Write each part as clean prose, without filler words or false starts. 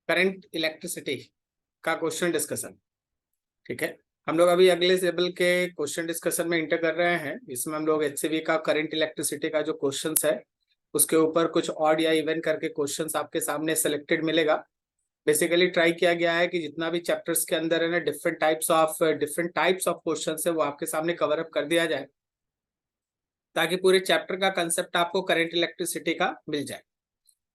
Current electricity का question discussion. ठीक है, हम लोग अभी अगले लेवल के क्वेश्चन डिस्कशन में इंटर कर रहे हैं। इसमें हम लोग एचसीवी का करंट इलेक्ट्रिसिटी का जो क्वेश्चंस है उसके ऊपर कुछ ऑड या इवन करके क्वेश्चंस आपके सामने सेलेक्टेड मिलेगा। बेसिकली ट्राई किया गया है कि जितना भी चैप्टर्स के अंदर है ना डिफरेंट टाइप्स ऑफ क्वेश्चंस है वो आपके सामने कवर अप कर दिया जाए, ताकि पूरे चैप्टर का कंसेप्ट आपको करंट इलेक्ट्रिसिटी का मिल जाए।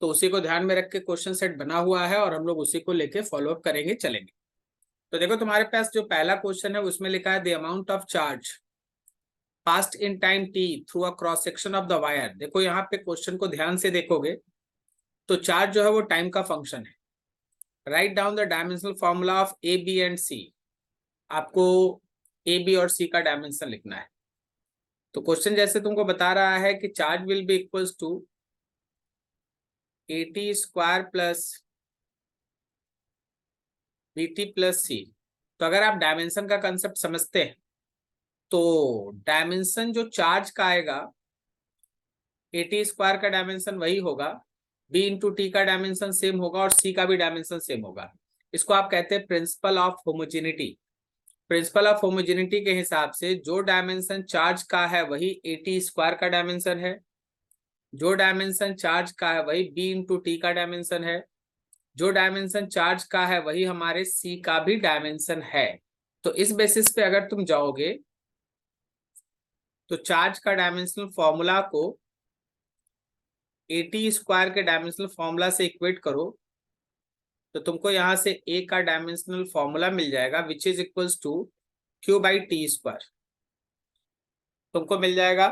तो उसी को ध्यान में रख के क्वेश्चन सेट बना हुआ है और हम लोग उसी को लेके फॉलो अप करेंगे, चलेंगे। तो देखो तुम्हारे पास जो पहला क्वेश्चन है उसमें लिखा है the amount of charge past in time T through a cross section of the wire. देखो यहाँ पे क्वेश्चन को ध्यान से देखोगे तो चार्ज जो है वो टाइम का फंक्शन है। Write down the dimensional formula of A B and C. आपको ए बी और सी का डायमेंशन लिखना है। तो क्वेश्चन जैसे तुमको बता रहा है कि charge will be equals to A T square plus B T plus C. तो अगर आप डायमेंशन का कंसेप्ट समझते हैं तो डायमेंशन जो चार्ज का आएगा ए टी स्क्वायर का डायमेंशन वही होगा, बी इंटू टी का डायमेंशन सेम होगा और सी का भी डायमेंशन सेम होगा। इसको आप कहते हैं principle of homogeneity. Principle of homogeneity के हिसाब से जो डायमेंशन चार्ज का है वही ए टी स्क्वायर का डायमेंशन है, जो डायमेंशन चार्ज का है वही बी इंटू टी का डायमेंशन है, जो डायमेंशन चार्ज का है वही हमारे सी का भी डायमेंशन है। तो इस बेसिस पे अगर तुम जाओगे तो चार्ज का डायमेंशनल फॉर्मूला को ए टी स्क्वायर के डायमेंशनल फॉर्मूला से इक्वेट करो तो तुमको यहां से ए का डायमेंशनल फॉर्मूला मिल जाएगा which is equals to Q by T square. तुमको मिल जाएगा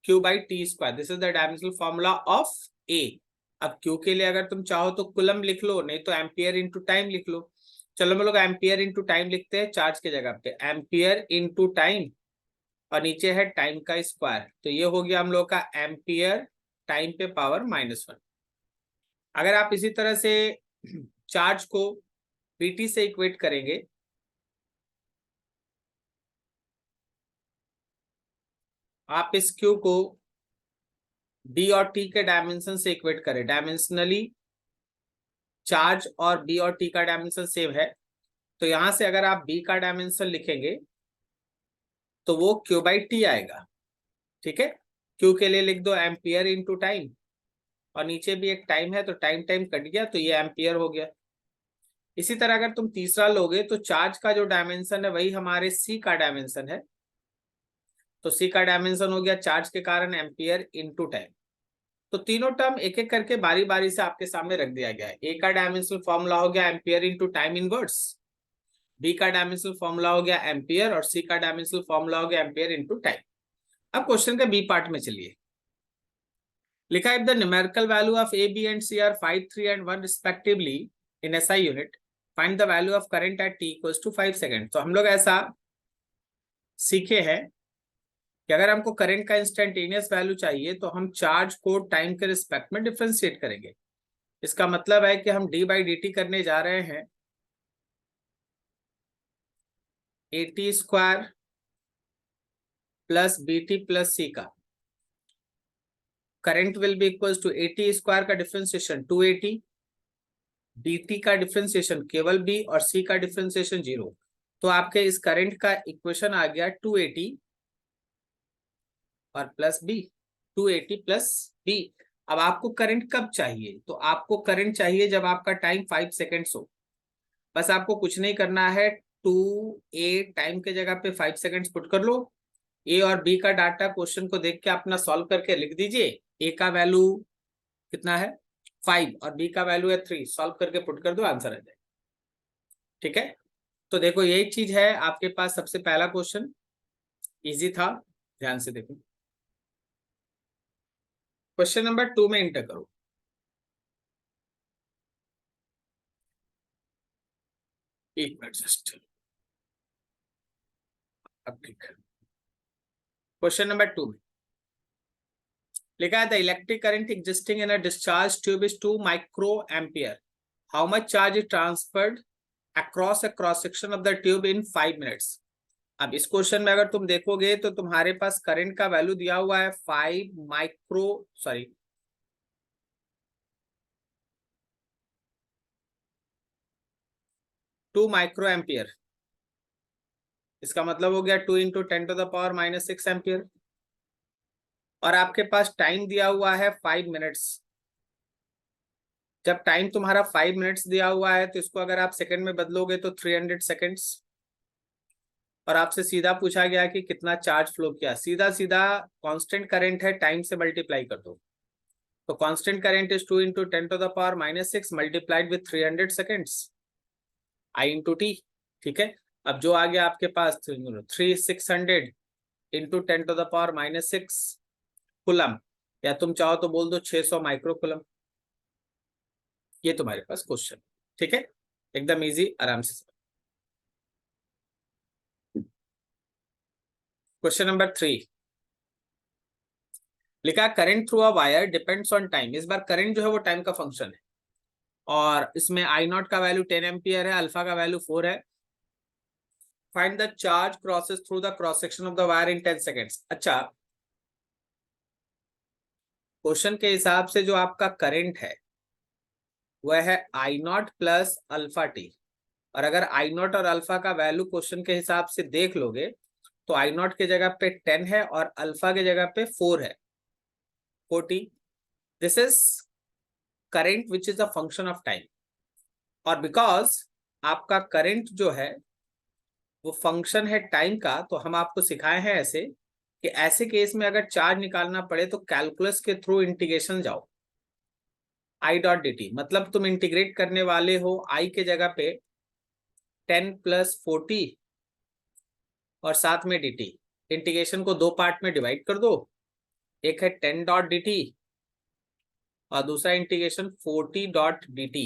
Q by T square. This is the dimensional formula of A. अब क्यू के लिए अगर तुम चाहो तो कुलम लिख लो, नहीं तो एम्पियर इंटू टाइम लिख लो। चलो हम लोग एम्पियर इंटू टाइम लिखते हैं चार्ज के जगह पे, एम्पियर इंटू टाइम और नीचे है टाइम का स्क्वायर। तो ये हो गया हम लोग का एम्पियर टाइम पे पावर -1। अगर आप इसी तरह से चार्ज को बीटी से इक्वेट करेंगे आप इस क्यू को बी और टी के डायमेंशन से इक्वेट करें, डायमेंशनली चार्ज और बी और टी का डायमेंशन सेम है। तो यहां से अगर आप बी का डायमेंशन लिखेंगे तो वो क्यू बाई टी आएगा। ठीक है, क्यू के लिए लिख दो एम्पियर इंटू टाइम और नीचे भी एक टाइम है तो टाइम टाइम कट गया तो ये एम्पियर हो गया। इसी तरह अगर तुम तीसरा लोगे तो चार्ज का जो डायमेंशन है वही हमारे सी का डायमेंशन है। तो सी का डायमेंशन हो गया चार्ज के कारण एम्पियर इंटू टाइम। तो तीनों टर्म एक एक करके बारी बारी से आपके सामने रख दिया गया है। ए का डायमेंशनल फॉर्मूला हो गया ampere into time inverse, B का डायमेंशनल फॉर्मूला हो गया एम्पियर और सी का डायमेंशनल फॉर्मूला हो गया एम्पियर इंटू टाइम। अब क्वेश्चन के बी पार्ट में चलिए। लिखा है the numerical value of A B and C are 5, 3 and 1 respectively in SI unit, find the value of current at T equals to 5 second. तो हम लोग ऐसा सीखे हैं कि अगर हमको करंट का इंस्टेंटेनियस वैल्यू चाहिए तो हम चार्ज को टाइम के रिस्पेक्ट में डिफरेंशिएट करेंगे। इसका मतलब है कि हम डी बाई डी टी करने जा रहे हैं A T square plus B T plus C का। Current will be equals to A T square का डिफरेंशिएशन 280, बी टी का डिफरेंशिएशन केवल बी और सी का डिफरेंशिएशन 0। तो आपके इस करंट का इक्वेशन आ गया 280 और प्लस बी, 280 प्लस बी। अब आपको करंट कब चाहिए? तो आपको करंट चाहिए जब आपका टाइम 5 सेकेंड्स हो। बस आपको कुछ नहीं करना है, 2a टाइम के जगह पे 5 सेकेंड्स पुट कर लो। ए और बी का डाटा क्वेश्चन को देख के अपना सॉल्व करके लिख दीजिए। ए का वैल्यू कितना है 5 और बी का वैल्यू है 3, सॉल्व करके पुट कर दो, आंसर आ जाए। ठीक है, तो देखो यही चीज है आपके पास। सबसे पहला क्वेश्चन इजी था, ध्यान से देखो। क्वेश्चन नंबर 2 में इंटर करो। एक मिनट जस्ट, अब ठीक है। क्वेश्चन नंबर 2 में लिखा है the electric current existing in a discharge tube is 2 micro ampere, how much charge is transferred across a cross section of the tube in 5 minutes. अब इस क्वेश्चन में अगर तुम देखोगे तो तुम्हारे पास करंट का वैल्यू दिया हुआ है 5 माइक्रो सॉरी 2 माइक्रो एम्पियर, इसका मतलब हो गया 2 इंटू 10⁻⁻6 एम्पियर। और आपके पास टाइम दिया हुआ है 5 मिनट्स। जब टाइम तुम्हारा 5 मिनट्स दिया हुआ है तो इसको अगर आप सेकंड में बदलोगे तो 300 सेकंड्स। और आपसे सीधा पूछा गया कि कितना चार्ज फ्लो किया, सीधा सीधा कांस्टेंट करंट है, टाइम से मल्टीप्लाई कर दो। तो constant current is 2 into 10⁻⁻6 multiplied with 300 seconds, I into T. ठीक है, अब जो आ गया आपके पास 600 इंटू 10⁻⁻6 कुलम, या तुम चाहो तो बोल दो 600 माइक्रो कुलम। ये तुम्हारे पास क्वेश्चन। ठीक है, एकदम इजी, आराम से। क्वेश्चन नंबर 3 लिखा, current through a wire depends on time. इस बार करंट जो है वो टाइम का फंक्शन है, और इसमें आई नॉट का वैल्यू 10 एम्पियर है, अल्फा का वैल्यू 4 है। Find the charge crosses through the cross section of the wire in 10 seconds. अच्छा, क्वेश्चन के हिसाब से जो आपका करंट है वह है आई नॉट प्लस अल्फा टी। और अगर आई नॉट और अल्फा का वैल्यू क्वेश्चन के हिसाब से देख लोगे तो आई नॉट के जगह पे 10 है और अल्फा के जगह पे 4 है, 40। This is current which is a function of time. और बिकॉज आपका करंट जो है वो फंक्शन है टाइम का, तो हम आपको सिखाए हैं ऐसे कि ऐसे केस में अगर चार्ज निकालना पड़े तो कैलकुलस के थ्रू इंटीग्रेशन जाओ। आई डॉट डी टी, मतलब तुम इंटीग्रेट करने वाले हो आई के जगह पे 10 प्लस 40 और साथ में डी टी। इंटीग्रेशन को दो पार्ट में डिवाइड कर दो, एक है 10 डॉट डी टी और दूसरा integration 40 dot D T.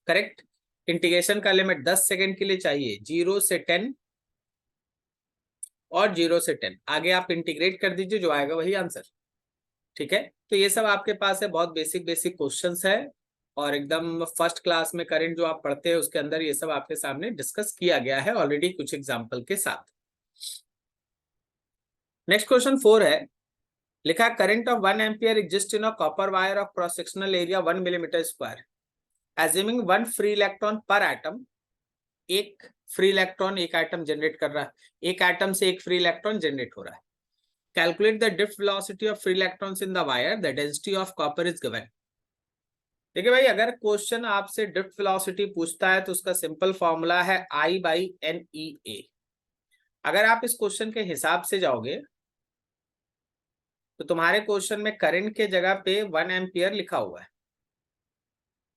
Correct. Integration का लिमिट 10 सेकेंड के लिए चाहिए, 0 से 10 और 0 से 10। आगे आप इंटीग्रेट कर दीजिए, जो आएगा वही आंसर। ठीक है, तो ये सब आपके पास है, बहुत बेसिक बेसिक क्वेश्चंस है, और एकदम फर्स्ट क्लास में करंट जो आप पढ़ते हैं उसके अंदर ये सब आपके सामने डिस्कस किया गया है ऑलरेडी कुछ एग्जाम्पल के साथ। नेक्स्ट क्वेश्चन 4 है, लिखा current of 1 ampere exist in a copper wire of cross sectional area 1 millimetre square, assuming 1 free electron पर एटम। एक फ्री इलेक्ट्रॉन एक एटम जनरेट कर रहा है, एक एटम से एक फ्री इलेक्ट्रॉन जनरेट हो रहा है। Calculate the drift velocity of free electrons in the wire, the density of copper is given. देखिए भाई, अगर क्वेश्चन आपसे ड्रिफ्ट वेलोसिटी पूछता है तो उसका सिंपल फॉर्मूला है I/NEA। अगर आप इस क्वेश्चन के हिसाब से जाओगे तो तुम्हारे क्वेश्चन में करंट के जगह पे 1 एम्पियर लिखा हुआ है,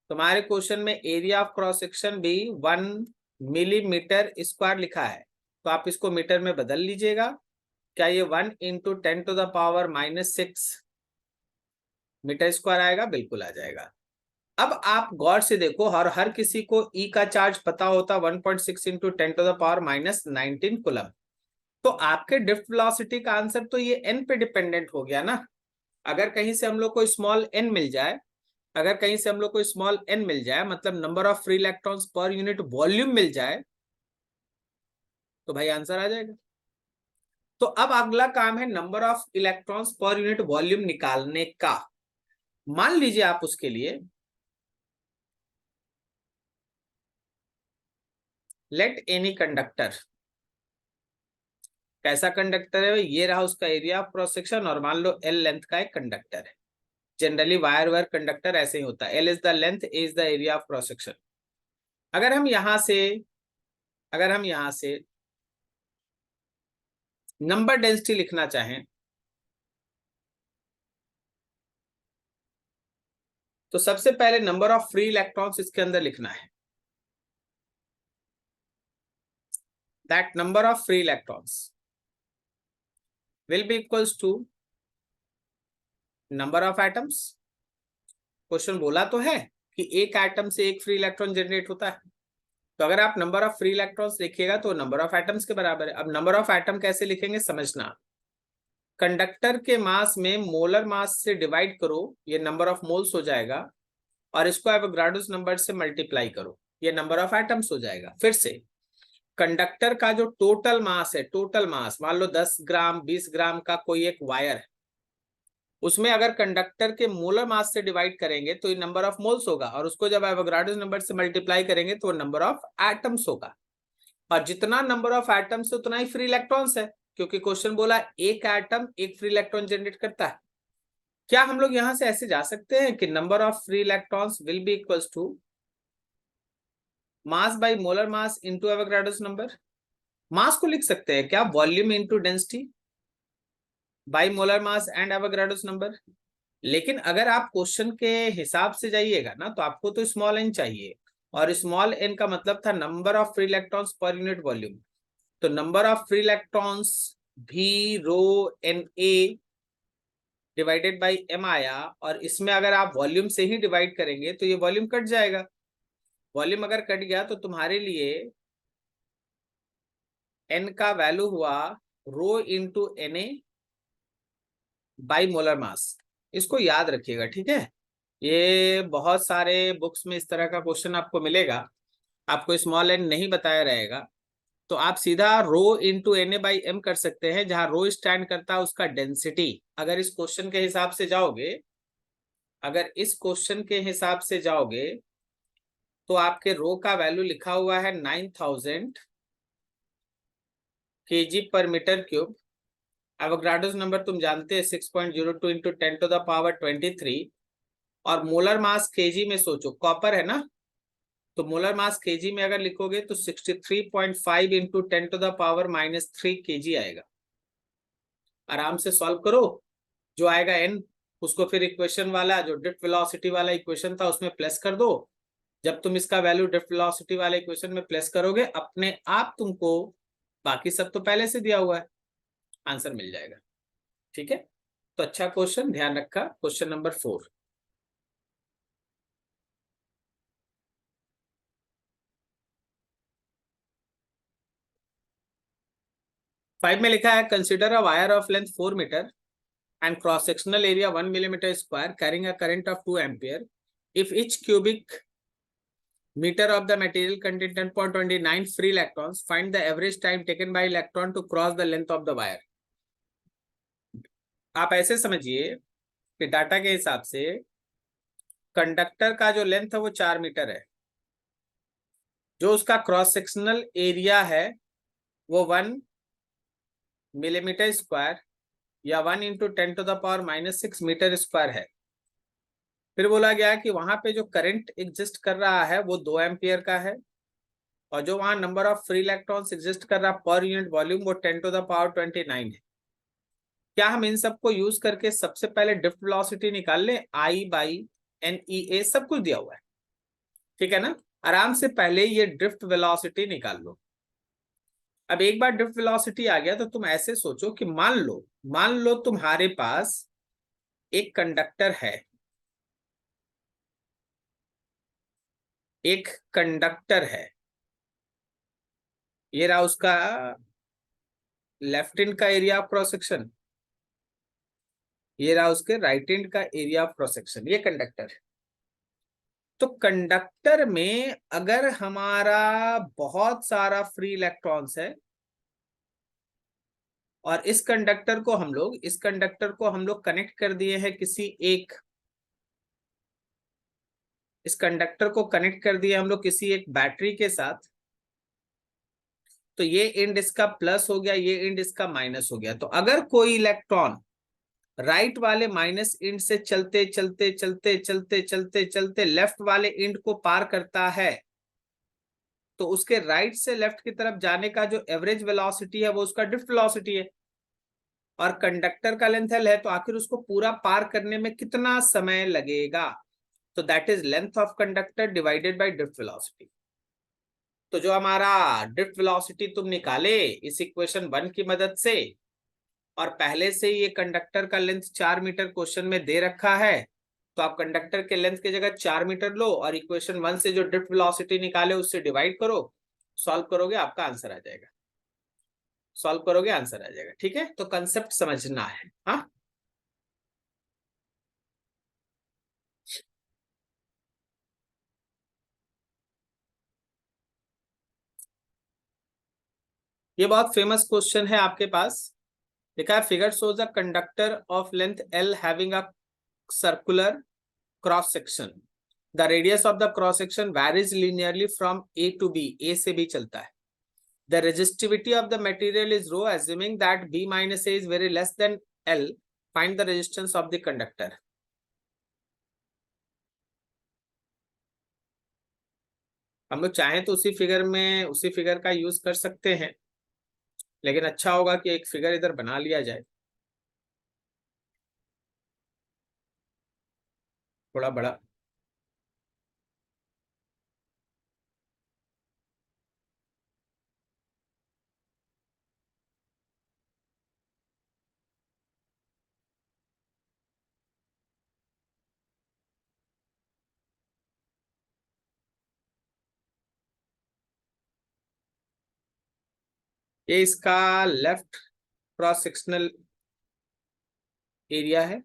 तुम्हारे क्वेश्चन में एरिया ऑफ क्रॉस सेक्शन भी 1 मिलीमीटर स्क्वायर लिखा है, तो आप इसको मीटर में बदल लीजिएगा। क्या ये 1 इंटू 10⁻⁻6 मीटर स्क्वायर आएगा? बिल्कुल आ जाएगा। अब आप गौर से देखो, हर किसी को ई का चार्ज पता होता 1.6 इंटू 10⁻⁻19 कुलम। तो आपके ड्रिफ्ट वेलोसिटी का आंसर तो ये एन पे डिपेंडेंट हो गया ना। अगर कहीं से हम लोग को स्मॉल एन मिल जाए, अगर कहीं से हम लोग को स्मॉल एन मिल जाए, मतलब number of free electrons per unit volume मिल जाए, तो भाई आंसर आ जाएगा। तो अब अगला काम है number of electrons per unit volume निकालने का। मान लीजिए आप उसके लिए लेट एनी कंडक्टर, कैसा कंडक्टर है? ये रहा उसका एरिया ऑफ क्रॉस सेक्शन, और मान लो एल लेंथ का एक कंडक्टर है। जनरली वायर वायर कंडक्टर ऐसे ही होता है, L is the length, A is the area of cross section. अगर हम यहां से नंबर डेंसिटी लिखना चाहें तो सबसे पहले नंबर ऑफ फ्री इलेक्ट्रॉन्स इसके अंदर लिखना है। That number of free electrons will be equals to number of atoms. Question बोला तो है कि एक एटम से एक फ्री इलेक्ट्रॉन जनरेट होता है, तो अगर आप नंबर ऑफ फ्री इलेक्ट्रॉन्स लिखिएगा तो नंबर ऑफ एटम्स के बराबर है। अब नंबर ऑफ एटम कैसे लिखेंगे समझना, कंडक्टर के मास में मोलर मास से डिवाइड करो, ये नंबर ऑफ मोल्स हो जाएगा, और इसको एवोगाड्रोस नंबर से मल्टीप्लाई करो, ये नंबर ऑफ एटम्स हो जाएगा। फिर से कंडक्टर का जो टोटल मास है, टोटल मास मान लो 10 ग्राम 20 ग्राम का कोई एक वायर है, उसमें अगर कंडक्टर के मोलर मास से डिवाइड करेंगे तो ये नंबर ऑफ मोल्स होगा, और उसको जब एवोगाड्रो नंबर से मल्टीप्लाई करेंगे तो नंबर ऑफ एटम्स होगा। और जितना नंबर ऑफ एटम्स उतना ही फ्री इलेक्ट्रॉन्स है, क्योंकि क्वेश्चन बोला एक एटम एक फ्री इलेक्ट्रॉन जनरेट करता है। क्या हम लोग यहां से ऐसे जा सकते हैं कि number of free electrons will be equals to mass by molar mass into Avogadro's number? Mass को लिख सकते हैं क्या volume into density by molar mass and Avogadro's number. लेकिन अगर आप क्वेश्चन के हिसाब से जाइएगा ना, तो आपको तो स्मॉल एन चाहिए, और स्मॉल एन का मतलब था number of free electrons per unit volume. तो नंबर ऑफ फ्री इलेक्ट्रॉन्स भी rho N A divided by M आया, और इसमें अगर आप वॉल्यूम से ही डिवाइड करेंगे तो ये वॉल्यूम कट जाएगा। वॉल्यूम अगर कट गया तो तुम्हारे लिए एन का वैल्यू हुआ rho into N A by molar mass. इसको याद रखिएगा, ठीक है। ये बहुत सारे बुक्स में इस तरह का क्वेश्चन आपको मिलेगा, आपको स्मॉल एन नहीं बताया रहेगा, तो आप सीधा rho into N A by M कर सकते हैं, जहां रो स्टैंड करता है उसका डेंसिटी। अगर इस क्वेश्चन के हिसाब से जाओगे, अगर इस क्वेश्चन के हिसाब से जाओगे तो आपके रो का वैल्यू लिखा हुआ है 9000 kg पर मीटर क्यूब। एवोगाड्रोस नंबर तुम जानते हैं 6.02 इंटू 10 टू द पावर 23। और मोलर मास केजी में सोचो, कॉपर है ना, तो मोलर मास केजी में अगर लिखोगे तो 63.5 into 10 to the power -3 KG आएगा। आराम से सॉल्व करो, जो आएगा एन उसको फिर इक्वेशन वाला जो ड्रिफ्ट वेलोसिटी वाला इक्वेशन था उसमें प्लस कर दो। जब तुम इसका वैल्यू ड्रिफ्ट वेलोसिटी वाले इक्वेशन में प्लस करोगे, अपने आप तुमको बाकी सब तो पहले से दिया हुआ है, आंसर मिल जाएगा। ठीक है, तो अच्छा क्वेश्चन, ध्यान रखा। क्वेश्चन नंबर 4, 5 में लिखा है consider a wire of length 4 metre and cross sectional area 1 millimeter square carrying a current of 2 ampere. If each cubic meter of the material contains 10.29 free electrons, find the average time taken by electron to cross the length of the wire. आप ऐसे समझिए कि data के हिसाब से conductor का जो length है वो 4 मीटर है, जो उसका क्रॉस सेक्शनल एरिया है वो 1 मिलीमीटर स्क्वायर या 1 into 10 to the power -6 metre square है। फिर बोला गया कि वहां पे जो करंट एग्जिस्ट कर रहा है वो 2 एम्पियर का है, और जो वहां number of free electrons exist कर रहा पर यूनिट वॉल्यूम वो 10 टू द पावर 29 है। क्या हम इन सबको यूज करके सबसे पहले ड्रिफ्ट वेलोसिटी निकाल लें? आई बाई एन ई ए सब कुछ दिया हुआ है, ठीक है ना। आराम से पहले ये ड्रिफ्ट वेलोसिटी निकाल लो। अब एक बार ड्रिफ्ट वेलोसिटी आ गया तो तुम ऐसे सोचो कि मान लो तुम्हारे पास एक कंडक्टर है, एक कंडक्टर है, ये रहा उसका लेफ्ट हैंड का एरिया ऑफ क्रॉस सेक्शन, ये रहा उसके राइट हैंड का एरिया ऑफ क्रॉस सेक्शन, ये कंडक्टर है। तो कंडक्टर में अगर हमारा बहुत सारा फ्री इलेक्ट्रॉन्स है, और इस कंडक्टर को हम लोग कनेक्ट कर दिए हैं इस कंडक्टर को कनेक्ट कर दिए हम लोग किसी एक बैटरी के साथ, तो ये एंड इसका प्लस हो गया, ये एंड इसका माइनस हो गया। तो अगर कोई इलेक्ट्रॉन राइट वाले माइनस एंड से चलते चलते चलते चलते चलते चलते लेफ्ट वाले एंड को पार करता है, तो उसके राइट से लेफ्ट की तरफ जाने का जो एवरेज वेलोसिटी है वो उसका ड्रिफ्ट वेलोसिटी है। और कंडक्टर का लेंथ एल है, तो आखिर उसको पूरा पार करने में कितना समय लगेगा? तो that is length of conductor divided by drift velocity. तो जो हमारा ड्रिफ्ट वेलोसिटी तुम निकाले इस इक्वेशन 1 की मदद से, और पहले से ये कंडक्टर का लेंथ 4 मीटर क्वेश्चन में दे रखा है, तो आप कंडक्टर के लेंथ की जगह 4 मीटर लो और इक्वेशन 1 से जो ड्रिफ्ट वेलोसिटी निकाले उससे डिवाइड करो, सॉल्व करोगे आपका आंसर आ जाएगा। सॉल्व करोगे आंसर आ जाएगा, ठीक है। तो कंसेप्ट समझना है, हाँ। ये बहुत फेमस क्वेश्चन है आपके पास, देखा है, figure shows a conductor of length L having a circular cross section, the radius of the cross section varies linearly from A to B, A से B चलता है. The resistivity of the material is rho, assuming that B minus A is very less than L. Find the resistance of the conductor. हम लोग चाहें तो उसी figure का use कर सकते हैं, लेकिन अच्छा होगा कि एक फिगर इधर बना लिया जाए, थोड़ा बड़ा. ये इसका लेफ्ट क्रॉस सेक्शनल एरिया है,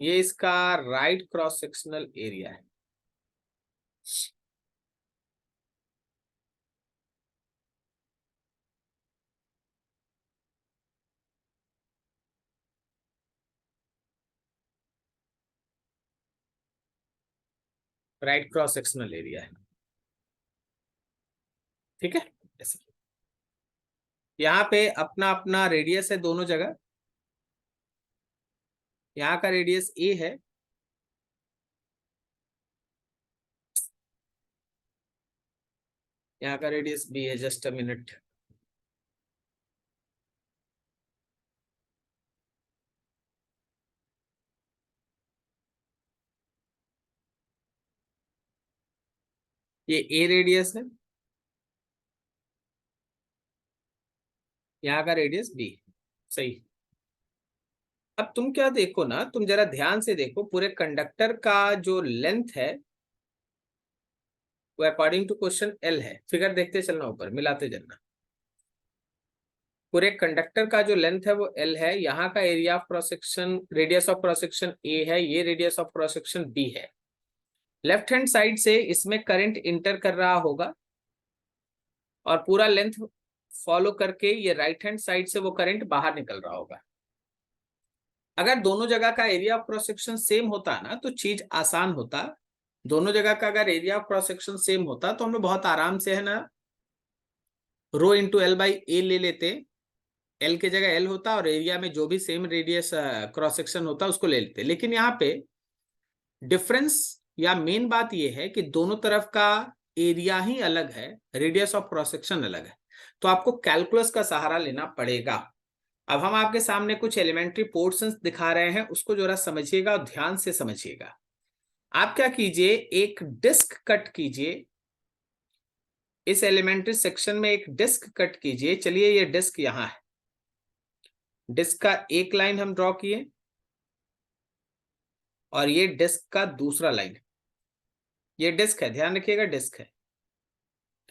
ये इसका राइट क्रॉस सेक्शनल एरिया है. राइट क्रॉस सेक्शनल एरिया है, ठीक है. ऐसे यहाँ पे अपना अपना रेडियस है दोनों जगह. यहाँ का रेडियस A है, यहाँ का रेडियस B है. Just a minute. ये A रेडियस है, यहाँ का रेडियस B. सही. अब तुम क्या देखो ना, तुम जरा ध्यान से देखो, पूरे कंडक्टर का जो लेंथ है वो अकॉर्डिंग टू क्वेश्चन L है. फिगर देखते चलना, ऊपर मिलाते चलना. पूरे कंडक्टर का जो लेंथ है वो L है. यहाँ का area of cross section, radius of cross section A है, ये radius of cross section B है. लेफ्ट हैंड साइड से इसमें करंट इंटर कर रहा होगा और पूरा लेंथ फॉलो करके ये राइट हैंड साइड से वो करंट बाहर निकल रहा होगा. अगर दोनों जगह का area of cross section same होता ना तो चीज आसान होता. दोनों जगह का अगर area of cross section same होता तो हम लोग बहुत आराम से, है ना, रो इंटू एल बाई ए ले लेते. एल के जगह एल होता और एरिया में जो भी सेम रेडियस क्रॉस सेक्शन होता उसको ले लेते. लेकिन यहाँ पे डिफरेंस या मेन बात यह है कि दोनों तरफ का एरिया ही अलग है, रेडियस ऑफ क्रॉस सेक्शन अलग है. तो आपको कैलकुलस का सहारा लेना पड़ेगा. अब हम आपके सामने कुछ एलिमेंट्री पोर्शंस दिखा रहे हैं, उसको जरा समझिएगा और ध्यान से समझिएगा. आप क्या कीजिए, एक डिस्क कट कीजिए, इस एलिमेंट्री सेक्शन में एक डिस्क कट कीजिए. चलिए, ये डिस्क यहां है. डिस्क का एक लाइन हम ड्रॉ किए और ये डिस्क का दूसरा लाइन. ये डिस्क है, ध्यान रखिएगा, डिस्क है,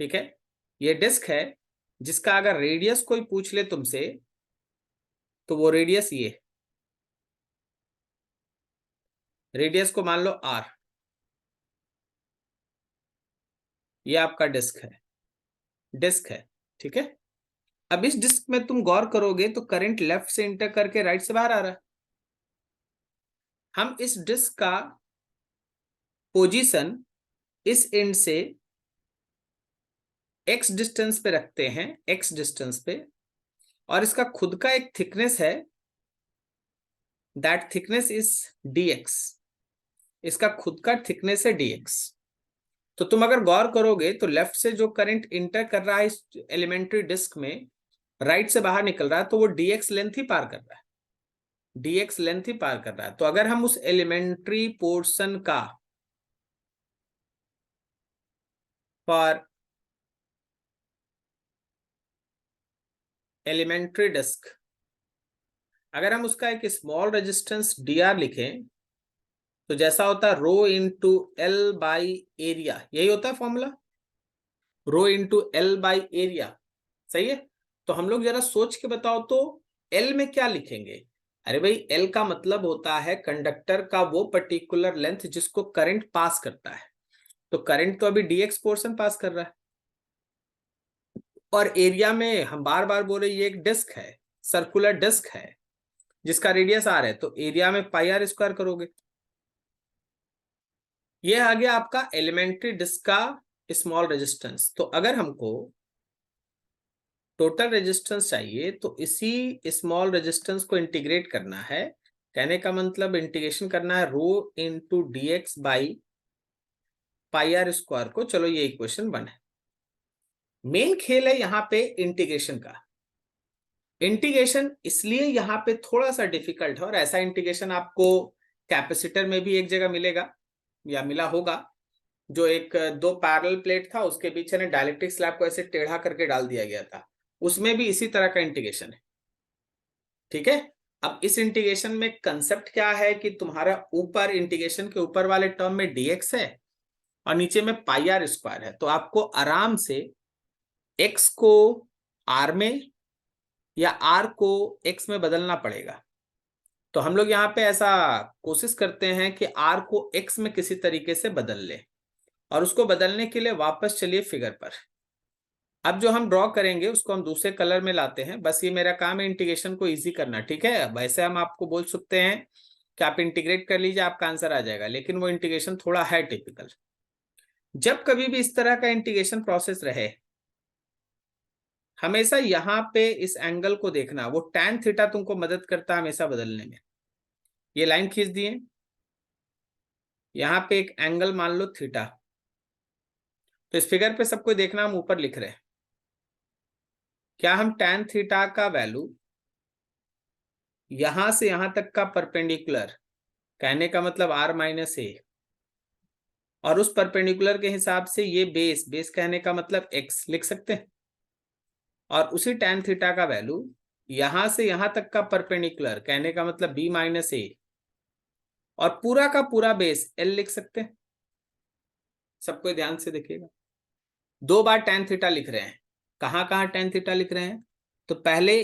ठीक है. ये डिस्क है जिसका अगर रेडियस कोई पूछ ले तुमसे तो वो रेडियस ये, रेडियस को मान लो R. ये आपका डिस्क है, डिस्क है, ठीक है. अब इस डिस्क में तुम गौर करोगे तो करंट लेफ्ट से इंटर करके राइट से बाहर आ रहा है. हम इस डिस्क का पोजीशन इस एंड से x डिस्टेंस पे रखते हैं, x डिस्टेंस पे, और इसका खुद का एक थिकनेस है, दैट थिकनेस इज dx. इसका खुद का थिकनेस है dx. तो तुम अगर गौर करोगे तो लेफ्ट से जो करंट इंटर कर रहा है इस एलिमेंट्री डिस्क में, राइट से बाहर निकल रहा है, तो वो dx लेंथ ही पार कर रहा है, dx लेंथ ही पार कर रहा है. तो अगर हम उस एलिमेंट्री पोर्शन का फॉर एलिमेंट्री डिस्क, अगर हम उसका एक स्मॉल रेजिस्टेंस dr लिखें तो जैसा होता है rho into L by area, यही होता है formula, rho into L by area. सही है. तो हम लोग जरा सोच के बताओ तो एल में क्या लिखेंगे. अरे भाई, एल का मतलब होता है कंडक्टर का वो पर्टिकुलर लेंथ जिसको करंट पास करता है. तो करंट तो अभी dx पोर्शन पास कर रहा है, और एरिया में हम बार बार बोल रहे ये एक डिस्क है, सर्कुलर डिस्क है जिसका रेडियस r है, तो एरिया में पाई आर स्क्वायर करोगे। ये आ गया आपका एलिमेंट्री डिस्क का स्मॉल रेजिस्टेंस। तो अगर हमको टोटल रेजिस्टेंस चाहिए तो इसी स्मॉल रेजिस्टेंस को इंटीग्रेट करना है। कहने का मतलब इंटीग्रेशन करना है rho into D X by pi R square को। चलो ये इक्वेशन 1 है। मेन खेल है यहाँ पे इंटीग्रेशन का। इंटीग्रेशन इसलिए यहाँ पे थोड़ा सा डिफिकल्ट है, और ऐसा इंटीग्रेशन आपको कैपेसिटर में भी एक जगह मिलेगा या मिला होगा, जो एक दो पैरेलल प्लेट था उसके बीच में डाइलेक्ट्रिक स्लैब को ऐसे टेढ़ा करके डाल दिया गया था, उसमें भी इसी तरह का इंटीग्रेशन है। ठीक है, अब इस इंटीग्रेशन में कंसेप्ट क्या है कि तुम्हारा ऊपर इंटीग्रेशन के ऊपर वाले टर्म में dx है और नीचे में पाई आर स्क्वायर है, तो आपको आराम से x को r में या r को x में बदलना पड़ेगा। तो हम लोग यहाँ पे ऐसा कोशिश करते हैं कि r को x में किसी तरीके से बदल ले, और उसको बदलने के लिए वापस चलिए फिगर पर। अब जो हम ड्रॉ करेंगे उसको हम दूसरे कलर में लाते हैं। बस ये मेरा काम है इंटीग्रेशन को इजी करना। ठीक है, वैसे हम आपको बोल सकते हैं कि आप इंटीग्रेट कर लीजिए, आपका आंसर आ जाएगा, लेकिन वो इंटीग्रेशन थोड़ा है टिपिकल। जब कभी भी इस तरह का इंटीग्रेशन प्रोसेस रहे, हमेशा यहाँ पे इस एंगल को देखना, वो टैन थीटा तुमको मदद करता है हमेशा बदलने में। ये लाइन खींच दिए, यहाँ पे एक एंगल मान लो थीटा। तो इस फिगर पे सबको देखना, हम ऊपर लिख रहे हैं, क्या हम टैन थीटा का वैल्यू यहां से यहां तक का परपेंडिकुलर, कहने का मतलब r माइनस ए, और उस परपेंडिकुलर के हिसाब से ये बेस, बेस कहने का मतलब x लिख सकते हैं, और उसी टैन थीटा का वैल्यू यहां से यहां तक का परपेंडिकुलर, कहने का मतलब b माइनस ए, और पूरा का पूरा बेस l लिख सकते हैं। सबको ध्यान से देखिएगा, 2 बार टैन थीटा लिख रहे हैं। कहां कहां टैन थीटा लिख रहे हैं? तो पहले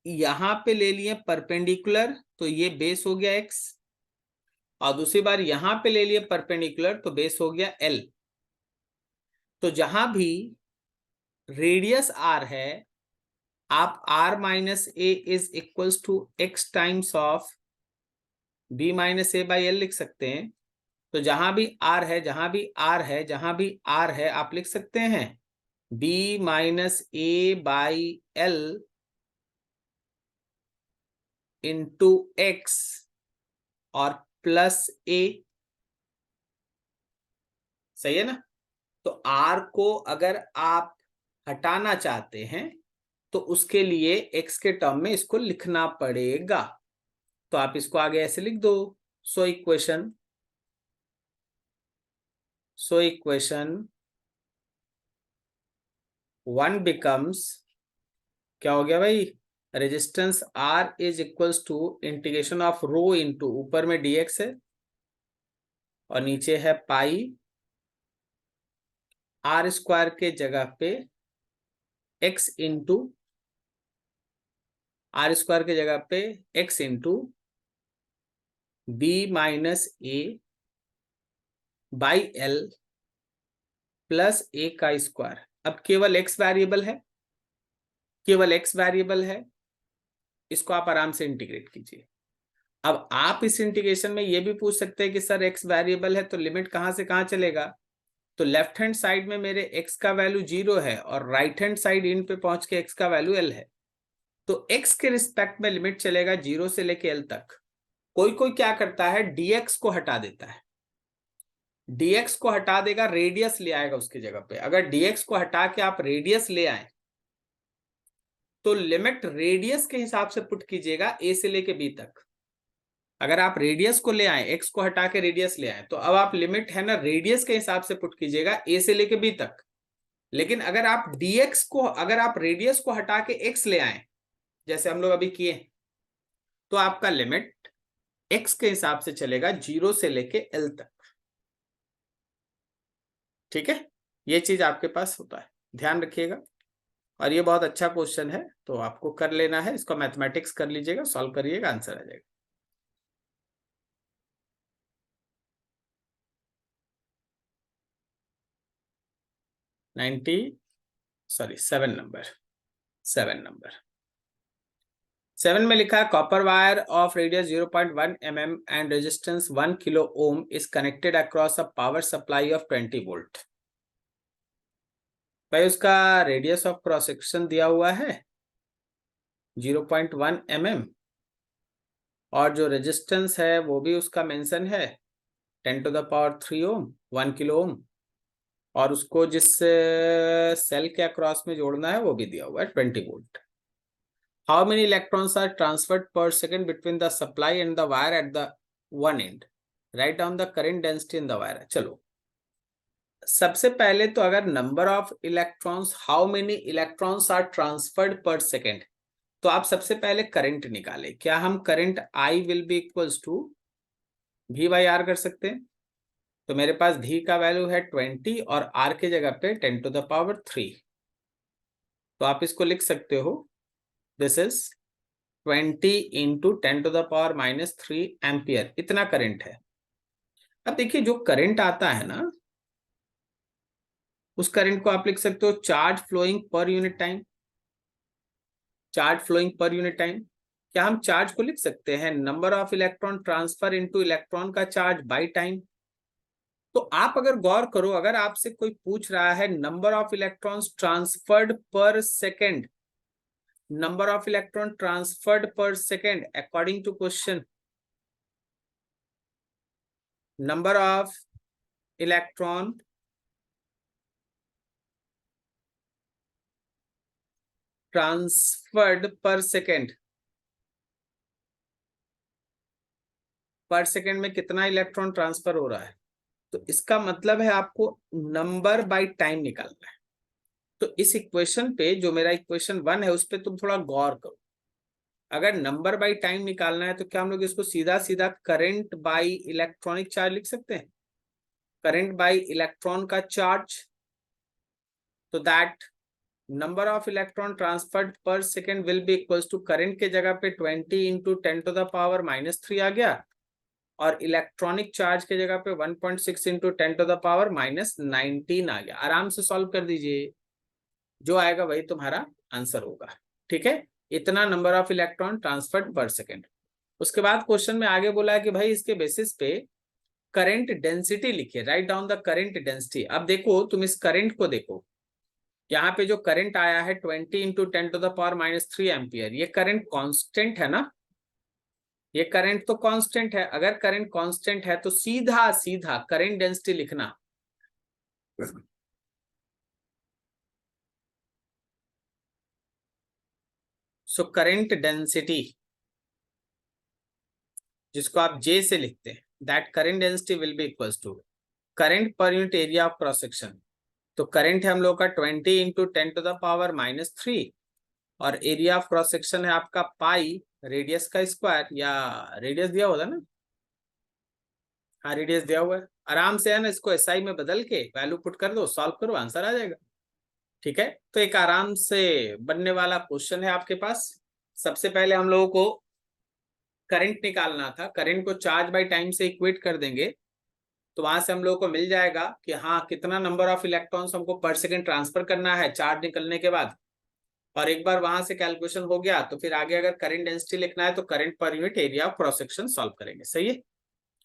यहां पे ले लिए परपेंडिकुलर, तो ये बेस हो गया x, और दूसरी बार यहां पे ले लिए परपेंडिकुलर, तो बेस हो गया l। तो जहां भी रेडियस r है, आप r minus A is equals to x times of b minus A by L लिख सकते हैं। तो जहां भी r है, जहां भी r है, जहां भी r है, आप लिख सकते हैं b minus A by L into x और प्लस ए। सही है ना? तो r को अगर आप हटाना चाहते हैं तो उसके लिए x के टर्म में इसको लिखना पड़ेगा। तो आप इसको आगे ऐसे लिख दो, सो इक्वेशन 1 बिकम्स, क्या हो गया भाई, resistance R is equals to integration of rho into, ऊपर में dx है और नीचे है पाई r स्क्वायर के जगह पे x इंटू, r स्क्वायर के जगह पे x into b minus A by L plus A का स्क्वायर। अब केवल x वेरिएबल है, केवल x वेरिएबल है, इसको आप आराम से इंटीग्रेट कीजिए। अब आप इस इंटीग्रेशन में ये भी पूछ सकते हैं कि सर x वेरिएबल है तो लिमिट कहां से कहां चलेगा? तो लेफ्ट हैंड साइड में मेरे x का वैल्यू 0 है और राइट हैंड साइड इन पे पहुंच के x का वैल्यू l है, तो x के रिस्पेक्ट में लिमिट चलेगा 0 से लेके l तक। कोई कोई क्या करता है, dx को हटा देता है, dx को हटा देगा, रेडियस ले आएगा उसकी जगह पे। अगर dx को हटा के आप रेडियस ले आए तो लिमिट रेडियस के हिसाब से पुट कीजिएगा a से लेके b तक। अगर आप रेडियस को ले आए, x को हटा के रेडियस ले आए, तो अब आप लिमिट है ना रेडियस के हिसाब से पुट कीजिएगा a से लेके b तक। लेकिन अगर आप dx को, अगर आप रेडियस को हटा के x ले आए जैसे हम लोग अभी किए, तो आपका लिमिट x के हिसाब से चलेगा 0 से लेके l तक। ठीक है, ये चीज आपके पास होता है, ध्यान रखिएगा। और ये बहुत अच्छा क्वेश्चन है, तो आपको कर लेना है, इसको मैथमेटिक्स कर लीजिएगा, सॉल्व करिएगा, आंसर आ जाएगा। 7 नंबर। 7 में लिखा है copper wire of radius 0.1 mm and resistance 1 kilo ohm is connected across a power supply of 20 volt. भाई उसका रेडियस ऑफ क्रॉस सेक्शन दिया हुआ है 0.1 mm और जो रेजिस्टेंस है वो भी उसका मेंशन है 10⁻³ ओम, 1 किलो ओम, और उसको जिस सेल के अक्रॉस में जोड़ना है वो भी दिया हुआ है 20 volt. How many electrons are transferred per second between the supply and the wire at the one end, write down the current density in the wire. चलो सबसे पहले तो अगर number of electrons, how many electrons are transferred per second, तो आप सबसे पहले current निकालें। क्या हम current I will be equals to V by R कर सकते हैं? तो मेरे पास V का वैल्यू है 20 और R की जगह पे 10⁻3। तो आप इसको लिख सकते हो दिस इज 20 इंटू 10⁻³ एम्पियर, इतना करंट है। अब देखिए जो करंट आता है ना, उस करंट को आप लिख सकते हो charge flowing per unit time. Charge flowing per unit time, क्या हम चार्ज को लिख सकते हैं number of electron transfer into electron का चार्ज बाय टाइम? तो आप अगर गौर करो, अगर आपसे कोई पूछ रहा है number of electrons transferred per second, number of electron transferred per second according to question, number of electron transferred per second, per second में कितना इलेक्ट्रॉन ट्रांसफर हो रहा है, तो इसका मतलब है आपको नंबर बाय टाइम निकालना है। तो इस इक्वेशन पे, जो मेरा इक्वेशन 1 है, उस पे तुम थोड़ा गौर करो। अगर नंबर बाय टाइम निकालना है तो क्या हम लोग इसको सीधा सीधा करंट बाय इलेक्ट्रॉनिक चार्ज लिख सकते हैं? करंट बाय इलेक्ट्रॉन का चार्ज, तो that number of electron transferred per second will be equals to current के जगह पे 20 इंटू 10⁻³ आ गया, और इलेक्ट्रॉनिक चार्ज के जगह पे 1.6 इंटू 10⁻⁻19 आ गया। आराम से सॉल्व कर दीजिए, जो आएगा वही तुम्हारा आंसर होगा। ठीक है, इतना number of electron transferred per second. उसके बाद क्वेश्चन में आगे बोला है कि भाई इसके बेसिस पे करंट डेंसिटी लिखिए, right down the current density. अब देखो तुम इस करंट को देखो, यहाँ पे जो करंट आया है 20 इंटू 10⁻³ एम्पियर, ये करंट कांस्टेंट है ना? ये करंट तो कांस्टेंट है। अगर करंट कांस्टेंट है तो सीधा सीधा करंट डेंसिटी लिखना, सो करंट डेंसिटी, जिसको आप J से लिखते हैं, that current density will be equals to current per unit area of cross section. तो करंट है हम लोग का 20 इंटू 10⁻³ और एरिया ऑफ क्रॉस सेक्शन है आपका पाई रेडियस का स्क्वायर, या रेडियस दिया होगा ना? हाँ रेडियस दिया हुआ है। आराम से है ना, इसको SI में बदल के वैल्यू पुट कर दो, सॉल्व करो, आंसर आ जाएगा। ठीक है, तो एक आराम से बनने वाला क्वेश्चन है आपके पास। सबसे पहले हम लोगों को करंट निकालना था, करंट को चार्ज बाय टाइम से इक्वेट कर देंगे, तो वहां से हम लोगों को मिल जाएगा कि हाँ कितना नंबर ऑफ इलेक्ट्रॉन्स हमको पर सेकेंड ट्रांसफर करना है चार्ज निकलने के बाद। और एक बार वहां से कैलकुलेशन हो गया तो फिर आगे अगर करंट डेंसिटी लिखना है तो current per unit area of cross section solve करेंगे। सही है,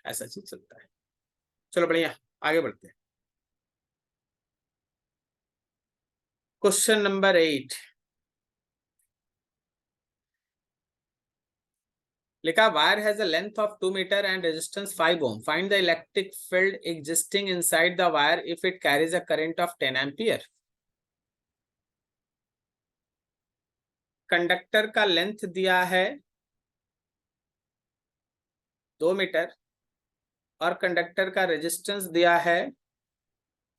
ऐसा चीज चलता है। चलो बढ़िया, आगे बढ़ते हैं। क्वेश्चन नंबर 8 लिखा, wire has a length of 2 metre and resistance 5 ohm, find the electric field existing inside the wire if it carries a current of 10 ampere. Conductor का लेंथ दिया है 2 मीटर और कंडक्टर का रेजिस्टेंस दिया है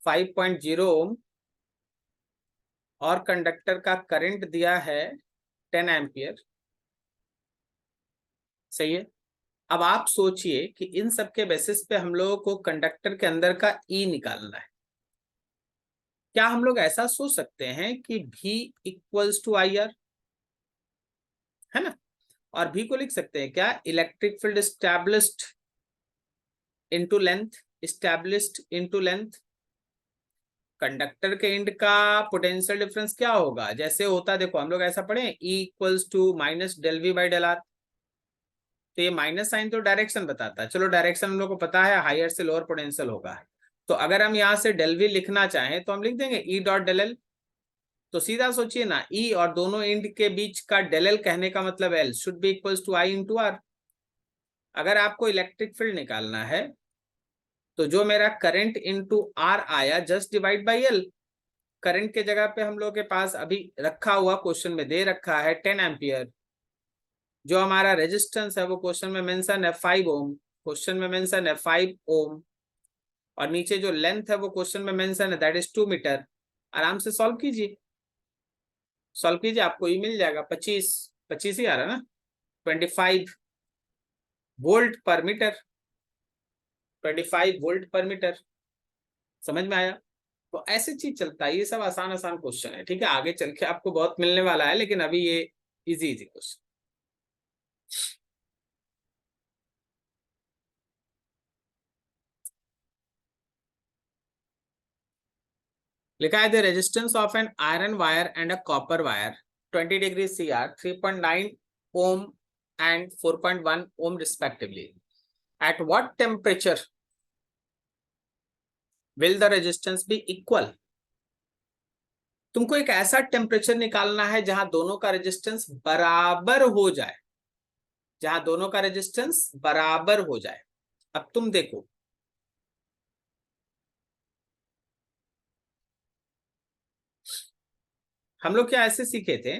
5.0 ओम और conductor का करंट दिया है 10 एम्पियर। सही है। अब आप सोचिए कि इन सब के बेसिस पे हम लोगों को कंडक्टर के अंदर का ई निकालना है। क्या हम लोग ऐसा सोच सकते हैं कि V इक्वल्स टू IR, है ना? और V को लिख सकते हैं क्या, electric field established into length, established into length. Conductor के एंड का पोटेंशियल डिफरेंस क्या होगा? जैसे होता है, देखो हम लोग ऐसा पढ़े, E equals to minus del V by del R. तो ये माइनस साइन तो डायरेक्शन बताता है, चलो डायरेक्शन हम लोग को पता है, हायर से लोअर पोटेंशियल होगा। तो अगर हम यहाँ से डेल वी लिखना चाहें तो हम लिख देंगे E डॉट डेल एल। तो सीधा सोचिए ना, E और दोनों एंड के बीच का डेल एल कहने का मतलब L should be equals to I into R. अगर आपको इलेक्ट्रिक फील्ड निकालना है तो जो मेरा करंट इंटू आर आया, just divide by L. Current के जगह पे हम लोग के पास अभी रखा हुआ, क्वेश्चन में दे रखा है 10 एम्पियर। जो हमारा रेजिस्टेंस है वो क्वेश्चन में मेंशन है 5 ओम, क्वेश्चन में मेंशन है 5 ओम। और नीचे जो लेंथ है वो क्वेश्चन में मेंशन है, दैट इज 2 मीटर। आराम से सॉल्व कीजिए, सॉल्व कीजिए, आपको ये मिल जाएगा 25, 25 ही आ रहा है ना, 25 वोल्ट पर मीटर, 25 वोल्ट पर मीटर। समझ में आया? तो ऐसी चीज चलता है, ये सब आसान आसान क्वेश्चन है, ठीक है। आगे चल के आपको बहुत मिलने वाला है, लेकिन अभी ये इजी इजी क्वेश्चन। लिखा है the resistance of an iron wire and a copper wire 20 degree CR, 3.9 ohm and 4.1 ohm respectively. At what temperature will the resistance be equal? तुमको एक ऐसा टेम्परेचर निकालना है जहां दोनों का रेजिस्टेंस बराबर हो जाए, जहां दोनों का रेजिस्टेंस बराबर हो जाए। अब तुम देखो, हम लोग क्या ऐसे सीखे थे,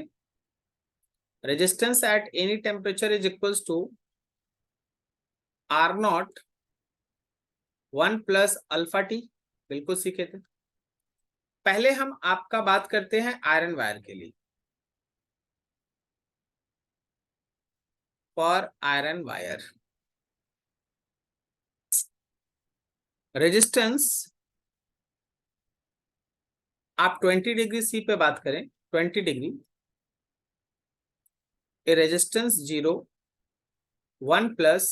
resistance at any temperature is equals to R nought 1 plus alpha T, बिल्कुल सीखे थे। पहले हम आपका बात करते हैं आयरन वायर के लिए। फॉर आयरन वायर रेजिस्टेंस, आप 20 डिग्री सी पे बात करें, 20 डिग्री, ए रेजिस्टेंस 0, 1 प्लस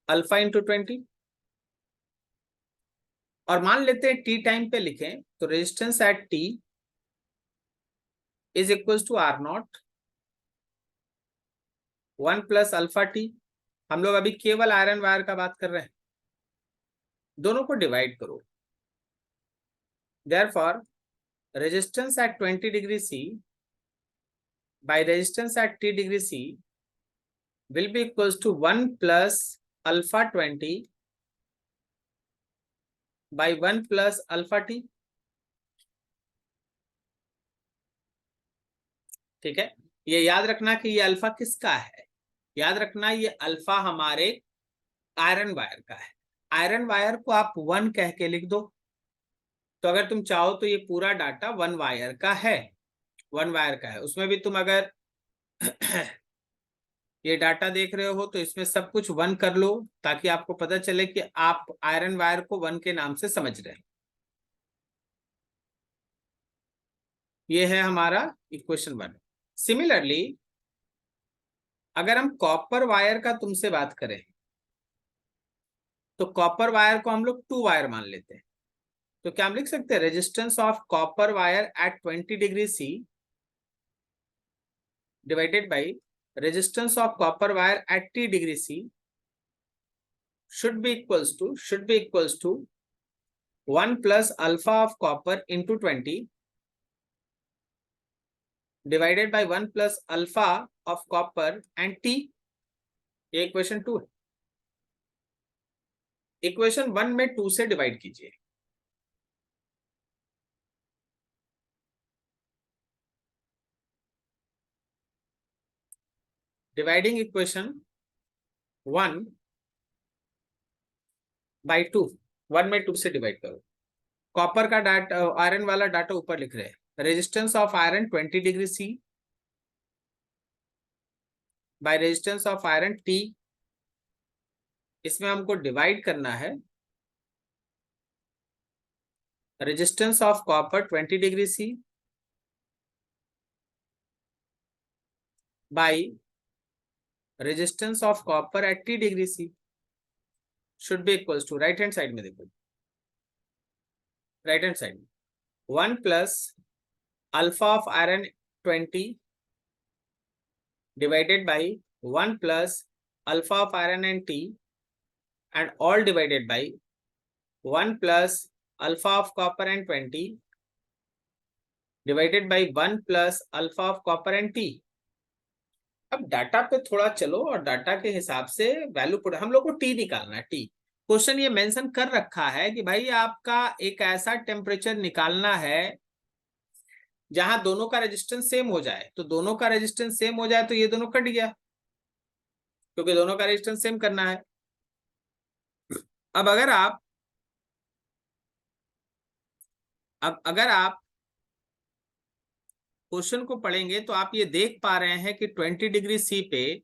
अल्फा इंटू 20। और मान लेते हैं टी टाइम पे लिखें तो resistance at T is equals to R nought 1 plus alpha T. हम लोग अभी केवल आयरन वायर का बात कर रहे हैं, दोनों को डिवाइड करो। Therefore resistance at 20 degree C by resistance at T degree C will be equals to 1 plus alpha 20 by 1 plus alpha t। ठीक है, ये याद रखना कि ये अल्फा किसका है, याद रखना ये अल्फा हमारे आयरन वायर का है। आयरन वायर को आप 1 कह के लिख दो, तो अगर तुम चाहो तो ये पूरा डाटा 1 वायर का है, 1 वायर का है। उसमें भी तुम अगर ये डाटा देख रहे हो तो इसमें सब कुछ 1 कर लो, ताकि आपको पता चले कि आप आयरन वायर को 1 के नाम से समझ रहे हैं। ये है हमारा इक्वेशन 1। सिमिलरली अगर हम कॉपर वायर का तुमसे बात करें तो कॉपर वायर को हम लोग 2 वायर मान लेते हैं। तो क्या हम लिख सकते हैं resistance of copper wire at 20 degree C divided by resistance of copper wire at T degree C should be equals to 1 plus alpha of copper into 20 divided by 1 plus alpha of copper and t। ये equation 2 है। Equation 1 में 2 से divide कीजिए, dividing equation 1 by 2, 1 में 2 से divide करो। Copper का data, iron वाला डाटा ऊपर लिख रहे हैं, resistance of iron 20 degree C by resistance of iron T. इसमें हमको डिवाइड करना है resistance of copper 20 degree C by resistance of copper at T degree C should be equals to, right hand side में देखो, right hand side में 1 plus alpha of iron 20 divided by 1 plus alpha of iron and T, and all divided by 1 plus alpha of copper and 20 divided by 1 plus alpha of copper and T। अब data पे थोड़ा चलो और data के हिसाब से value put, हम लोग को टी निकालना है। टी क्वेश्चन ये मेंशन कर रखा है कि भाई आपका एक ऐसा टेम्परेचर निकालना है जहां दोनों का रेजिस्टेंस सेम हो जाए। तो दोनों का रेजिस्टेंस सेम हो जाए तो ये दोनों कट गया, क्योंकि दोनों का रेजिस्टेंस सेम करना है। अब अगर आप क्वेश्चन को पढ़ेंगे तो आप ये देख पा रहे हैं कि 20 डिग्री सी पे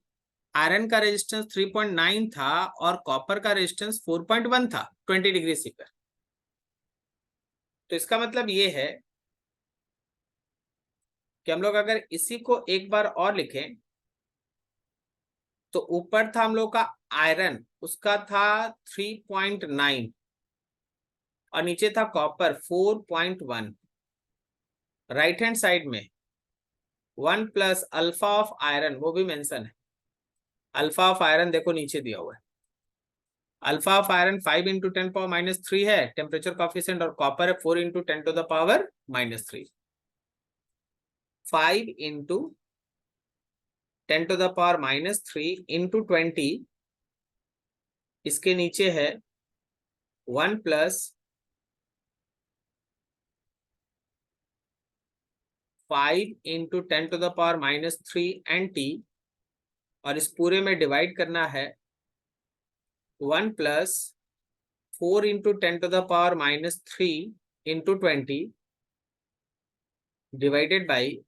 आयरन का रेजिस्टेंस 3.9 था और कॉपर का रेजिस्टेंस 4.1 था 20 डिग्री सी पर। तो इसका मतलब ये है कि हम लोग अगर इसी को एक बार और लिखें तो ऊपर था हम लोग का आयरन, उसका था 3.9 और नीचे था कॉपर 4.1। राइट हैंड साइड में 1 प्लस अल्फा ऑफ आयरन, वो भी मेंशन है। अल्फा ऑफ आयरन देखो नीचे दिया हुआ है। अल्फा ऑफ आयरन 5 इंटू 10⁻³ है टेम्परेचर कॉफिशिएंट, और कॉपर है 4 इंटू 10⁻³ 5 इंटू 10⁻³ इंटू 20, इसके नीचे है 1 प्लस 5 इंटू 10⁻³ एंड टी, और इस पूरे में डिवाइड करना है 1 plus 4 into 10⁻³ into 20 divided by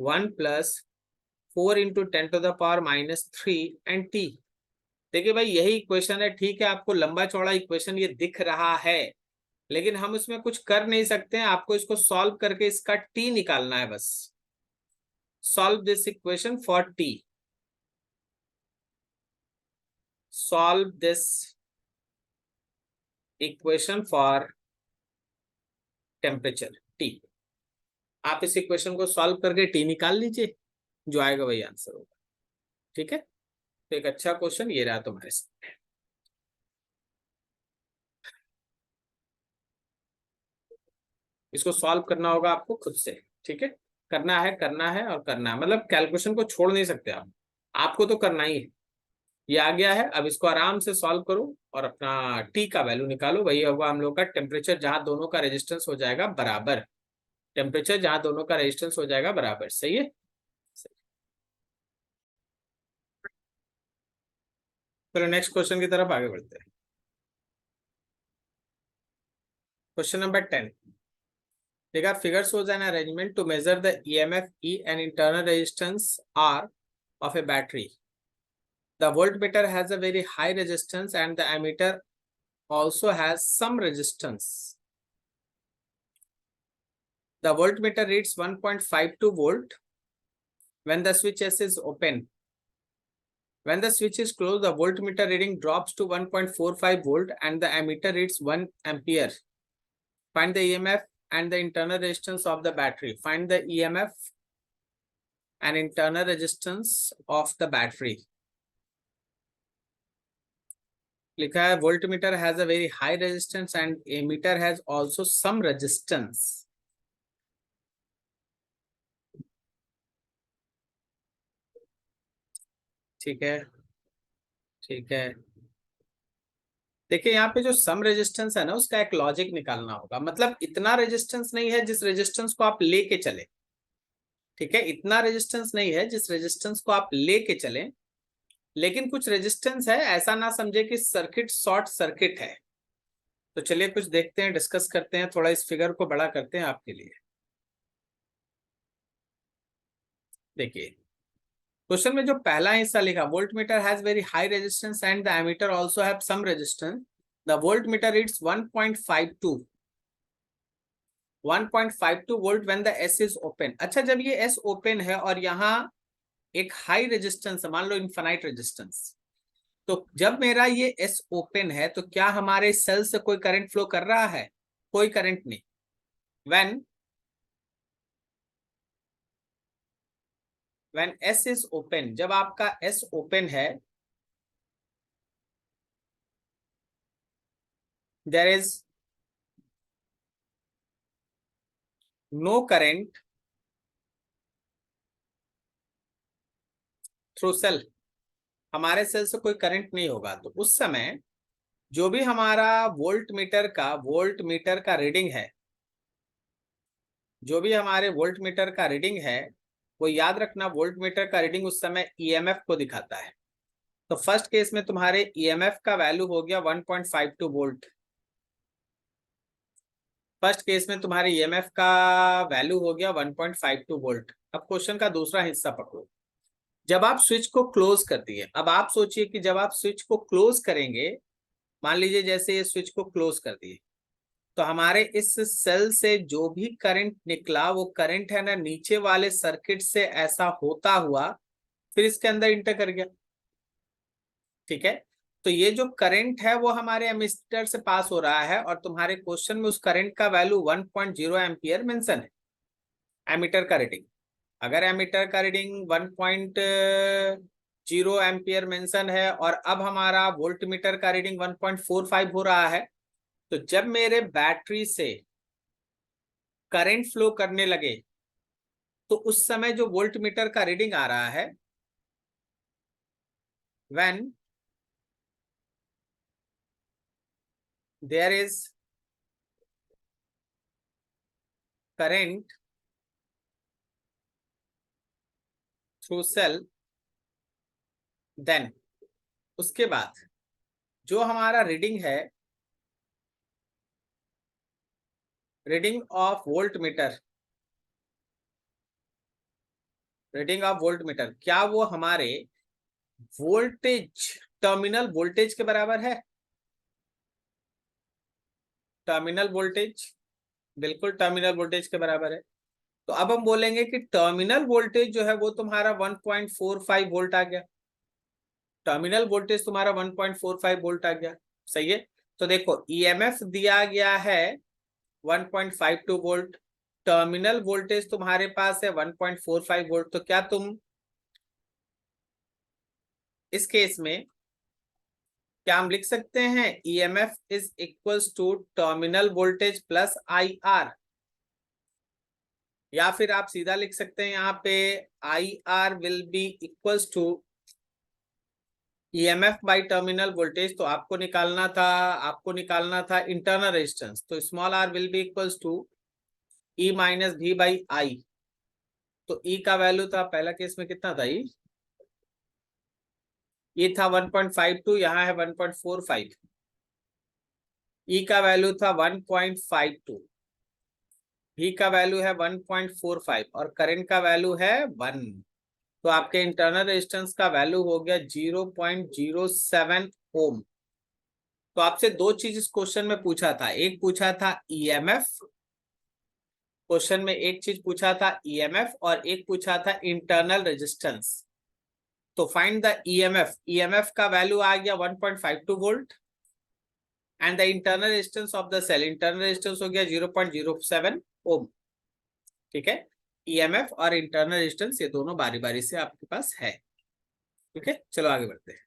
1 plus 4 into 10⁻³ and T. देखिए भाई यही इक्वेशन है, ठीक है, आपको लंबा चौड़ा इक्वेशन ये दिख रहा है, लेकिन हम इसमें कुछ कर नहीं सकते हैं। आपको इसको सॉल्व करके इसका टी निकालना है बस। Solve this equation for T, solve this equation for temperature T. आप इस इक्वेशन को सॉल्व करके टी निकाल लीजिए, जो आएगा वही आंसर होगा। ठीक है, तो एक अच्छा क्वेश्चन ये रहा तुम्हारे सामने। इसको सॉल्व करना होगा आपको खुद से, ठीक है, करना है करना है और करना है, मतलब कैलकुलेशन को छोड़ नहीं सकते आप, आपको तो करना ही है। ये आ गया है, अब इसको आराम से सॉल्व करो और अपना टी का वैल्यू निकालो। वही होगा हम लोग का टेम्परेचर जहां दोनों का रेजिस्टेंस हो जाएगा बराबर। टेम्परेचर जहां दोनों का रेजिस्टेंस हो जाएगा बराबर, सही है। चलो नेक्स्ट क्वेश्चन की तरफ आगे बढ़ते हैं। क्वेश्चन नंबर 10 देखा, figure shows an arrangement to measure the EMF E and internal resistance R of a battery. The voltmeter has a very high resistance and the ammeter also has some resistance. The voltmeter reads 1.52 volt when the switch S is open. When the switch is closed, the voltmeter reading drops to 1.45 volt and the ammeter reads 1 ampere. Find the EMF and the internal resistance of the battery. Find the EMF and internal resistance of the battery. लिखा है voltmeter has a very high resistance and ammeter has also some resistance. ठीक है, ठीक है। देखिए यहाँ पे जो सम रेजिस्टेंस है ना, उसका एक लॉजिक निकालना होगा। मतलब इतना रेजिस्टेंस नहीं है जिस रेजिस्टेंस को आप लेके चले, ठीक है, इतना रेजिस्टेंस नहीं है जिस रेजिस्टेंस को आप लेके चले, लेकिन कुछ रेजिस्टेंस है, ऐसा ना समझे कि सर्किट शॉर्ट सर्किट है। तो चलिए कुछ देखते हैं, डिस्कस करते हैं, थोड़ा इस फिगर को बड़ा करते हैं आपके लिए। देखिए क्वेश्चन में जो पहला हिस्सा लिखा, voltmeter has very high resistance and the ammeter also have some resistance, the voltmeter reads 1.52 volt when the S is open. अच्छा, जब ये एस ओपन है और यहाँ एक हाई रेजिस्टेंस है, मान लो इनफाइनाइट रेजिस्टेंस, तो जब मेरा ये एस ओपन है तो क्या हमारे सेल से कोई करंट फ्लो कर रहा है? कोई करंट नहीं। when S is open, जब आपका S ओपन है, there is no current through cell, हमारे सेल से कोई करंट नहीं होगा, तो उस समय जो भी हमारा वोल्ट मीटर का रीडिंग है, जो भी हमारे वोल्ट मीटर का रीडिंग है, वो याद रखना वोल्ट मीटर का रीडिंग उस समय ईएमएफ को दिखाता है। तो फर्स्ट केस में तुम्हारे ईएमएफ का वैल्यू हो गया 1.52 वोल्ट। फर्स्ट केस में तुम्हारे ईएमएफ का वैल्यू हो गया 1.52 वोल्ट। अब क्वेश्चन का दूसरा हिस्सा पकड़ो। जब आप स्विच को क्लोज कर दिए, अब आप सोचिए कि जब आप स्विच को क्लोज करेंगे, मान लीजिए जैसे ये स्विच को क्लोज कर दिए, तो हमारे इस सेल से जो भी करंट निकला, वो करंट है ना नीचे वाले सर्किट से ऐसा होता हुआ फिर इसके अंदर इंटर कर गया। ठीक है, तो ये जो करंट है वो हमारे एमिटर से पास हो रहा है, और तुम्हारे क्वेश्चन में उस करंट का वैल्यू 1.0 एम्पियर मेंशन है। एमीटर का रीडिंग, अगर एमीटर का रीडिंग 1.0 एम्पियर मेंशन है और अब हमारा वोल्ट मीटर का रीडिंग 1.45 हो रहा है, तो जब मेरे बैटरी से करंट फ्लो करने लगे, तो उस समय जो वोल्ट मीटर का रीडिंग आ रहा है, when there is current through cell, then उसके बाद जो हमारा रीडिंग है, reading of voltmeter, reading of voltmeter, क्या वो हमारे वोल्टेज, टर्मिनल वोल्टेज के बराबर है? टर्मिनल वोल्टेज, बिल्कुल टर्मिनल वोल्टेज के बराबर है। तो अब हम बोलेंगे कि टर्मिनल वोल्टेज जो है वो तुम्हारा 1.45 वोल्ट आ गया। टर्मिनल वोल्टेज तुम्हारा 1.45 वोल्ट आ गया, सही है। तो देखो ईएमएफ दिया गया है 1.52 वोल्ट, टर्मिनल वोल्टेज तुम्हारे पास है 1.45 वोल्ट। तो क्या तुम इस केस में क्या हम लिख सकते हैं EMF is equals to terminal voltage plus I R, या फिर आप सीधा लिख सकते हैं यहाँ पे I R will be equals to EMF by terminal voltage. तो आपको निकालना था इंटरनल रेजिस्टेंस, तो small R will be equals to E minus V by I. तो ई का वैल्यू था पहला केस में कितना था, ये था 1.52, यहाँ है 1.45। ई का वैल्यू था 1.52, भी का वैल्यू है 1.45 और करंट का वैल्यू है 1। तो आपके इंटरनल रेजिस्टेंस का वैल्यू हो गया 0.07 ओम। तो आपसे दो चीज इस क्वेश्चन में पूछा था, एक पूछा था ईएमएफ, क्वेश्चन में एक चीज पूछा था ईएमएफ और एक पूछा था इंटरनल रेजिस्टेंस। तो फाइंड द ईएमएफ, ईएमएफ का वैल्यू आ गया 1.52 volt and the internal resistance of the cell, internal resistance हो गया 0.07 ओम। ठीक है, ईएमएफ और इंटरनल रेजिस्टेंस ये दोनों बारी बारी से आपके पास है। ठीक है, चलो आगे बढ़ते हैं।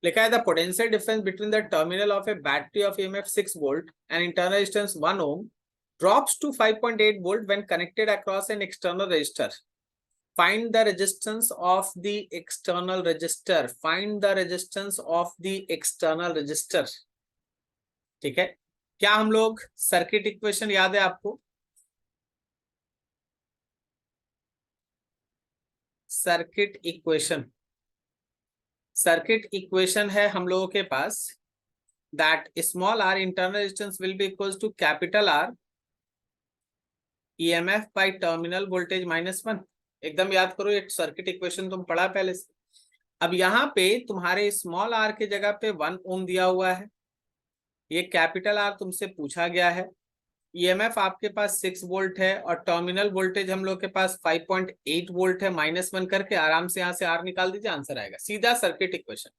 लिखा है the potential difference between the terminal of a battery of EMF 6 volt and internal resistance 1 ohm drops to 5.8 volt when connected across an external resistor. Find the resistance of the external resistor. Find the resistance of the external resistor. ठीक है, क्या हम लोग circuit equation याद है आपको? Circuit equation है हम लोगों के पास that small r internal resistance will be equals to capital R EMF by terminal voltage -1। एकदम याद करो, ये सर्किट इक्वेशन तुम पढ़ा पहले से। अब यहाँ पे तुम्हारे स्मॉल आर के जगह पे 1 ओम दिया हुआ है, ये कैपिटल आर तुमसे पूछा गया है, ईएमएफ आपके पास 6 वोल्ट है और टर्मिनल वोल्टेज हम लोग के पास 5.8 वोल्ट है। -1 करके आराम से यहाँ से आर निकाल दीजिए, आंसर आएगा। सीधा सर्किट इक्वेशन।